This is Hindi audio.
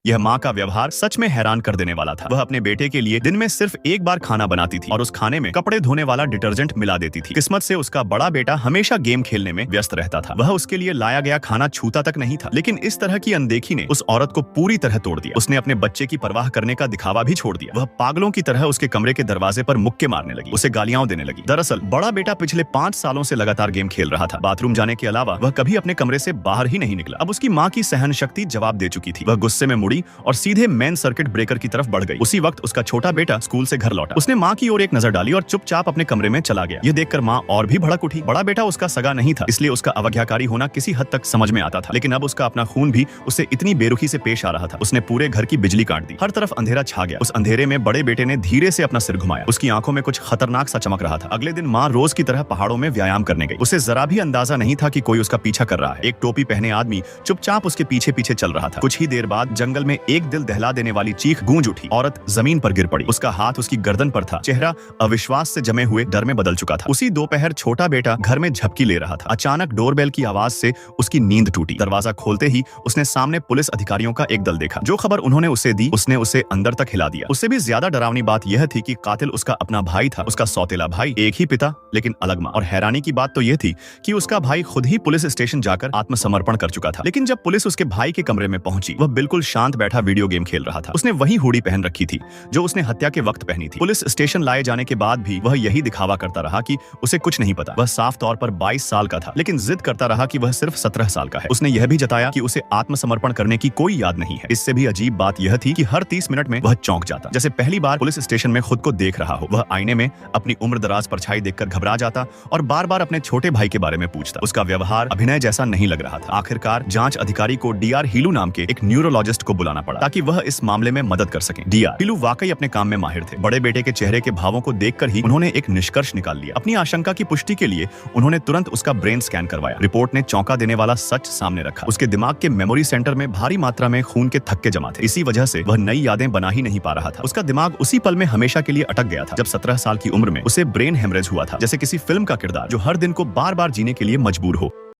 यह माँ का व्यवहार सच में हैरान कर देने वाला था। वह अपने बेटे के लिए दिन में सिर्फ एक बार खाना बनाती थी और उस खाने में कपड़े धोने वाला डिटर्जेंट मिला देती थी। किस्मत से उसका बड़ा बेटा हमेशा गेम खेलने में व्यस्त रहता था। वह उसके लिए लाया गया खाना छूता तक नहीं था। लेकिन इस तरह की अनदेखी ने उस औरत को पूरी तरह तोड़ दिया। उसने अपने बच्चे की परवाह करने का दिखावा भी छोड़ दिया। वह पागलों की तरह उसके कमरे के दरवाजे पर मुक्के मारने लगी, उसे गालियां देने लगी। दरअसल बड़ा बेटा पिछले 5 सालों से लगातार गेम खेल रहा था। बाथरूम जाने के अलावा वह कभी अपने कमरे से बाहर ही नहीं निकला। अब उसकी माँ की सहन शक्ति जवाब दे चुकी थी। वह गुस्से में मुड़ी और सीधे मेन सर्किट ब्रेकर की तरफ बढ़ गई। उसी वक्त उसका छोटा बेटा स्कूल से घर लौटा। उसने माँ की ओर एक नजर डाली और चुपचाप अपने कमरे में चला गया। यह देखकर माँ और भी भड़क उठी। बड़ा बेटा उसका सगा नहीं था, इसलिए उसका अवज्ञाकारी होना किसी हद तक समझ में आता था। लेकिन अब उसका अपना खून भी उसे इतनी बेरुखी से पेश आ रहा था। उसने पूरे घर की बिजली काट दी। हर तरफ अंधेरा छा गया। उस अंधेरे में बड़े बेटे ने धीरे से अपना सिर घुमाया। उसकी आंखों में कुछ खतरनाक सा चमक रहा था। अगले दिन माँ रोज की तरह पहाड़ों में व्यायाम करने गई। उसे जरा भी अंदाजा नहीं था कि कोई उसका पीछा कर रहा है। एक टोपी पहने आदमी चुपचाप उसके पीछे पीछे चल रहा था। कुछ ही देर बाद जंगल में एक दिल दहला देने वाली चीख गूंज उठी। औरत जमीन पर गिर पड़ी। उसका हाथ उसकी गर्दन पर था। चेहरा अविश्वास से जमे हुए डर में बदल चुका था। उसी दोपहर छोटा बेटा घर में झपकी ले रहा था। अचानक डोरबेल की आवाज से उसकी नींद टूटी। दरवाजा खोलते ही उसने सामने पुलिस अधिकारियों का एक दल देखा। जो खबर उन्होंने उसे दी उसने उसे अंदर तक हिला दिया। उससे भी ज्यादा डरावनी बात यह थी कि कातिल उसका अपना भाई था। उसका सौतेला भाई, एक ही पिता लेकिन अलग मां। और हैरानी की बात तो यह थी कि उसका भाई खुद ही पुलिस स्टेशन जाकर आत्मसमर्पण कर चुका था। लेकिन जब पुलिस उसके भाई के कमरे में पहुंची, वह बिल्कुल शांत बैठा वीडियो गेम खेल रहा था। उसने वही हुडी पहन रखी थी जो उसने हत्या के वक्त पहनी थी। पुलिस स्टेशन लाए जाने के बाद भी वह यही दिखावा करता रहा कि उसे कुछ नहीं पता। वह साफ तौर पर 22 साल का था, लेकिन जिद करता रहा कि वह सिर्फ 17 साल का है। उसने यह भी जताया कि उसे आत्मसमर्पण करने की कोई याद नहीं है। इससे भी अजीब बात यह थी कि हर 30 मिनट में वह चौंक जाता, जैसे पहली बार पुलिस स्टेशन में खुद को देख रहा हो। वह आईने में अपनी उम्रदराज परछाई देखकर घबरा जाता और बार बार अपने छोटे भाई के बारे में पूछता। उसका व्यवहार अभिनय जैसा नहीं लग रहा था। आखिरकार जांच अधिकारी को डीआर हीलू नाम के एक न्यूरोलॉजिस्ट को बुलाना पड़ा ताकि वह इस मामले में मदद कर सके। डीआर हीलू वाकई अपने काम में माहिर थे। बड़े बेटे के चेहरे के भावों को देखकर ही उन्होंने एक निष्कर्ष निकाल लिया। अपनी आशंका की पुष्टि के लिए उन्होंने तुरंत उसका ब्रेन स्कैन करवाया। रिपोर्ट ने चौंका देने वाला सच सामने रखा। उसके दिमाग के मेमोरी सेंटर में भारी मात्रा में खून के थक्के जमा थे। इसी वजह से वह नई यादें बना ही नहीं पा रहा था। उसका दिमाग उसी पल में हमेशा के लिए अटक गया था जब 17 साल की उम्र में उसे ब्रेन हेमरेज हुआ था, जैसे किसी फिल्म का किरदार जो हर दिन को बार बार जीने के लिए मजबूर हो।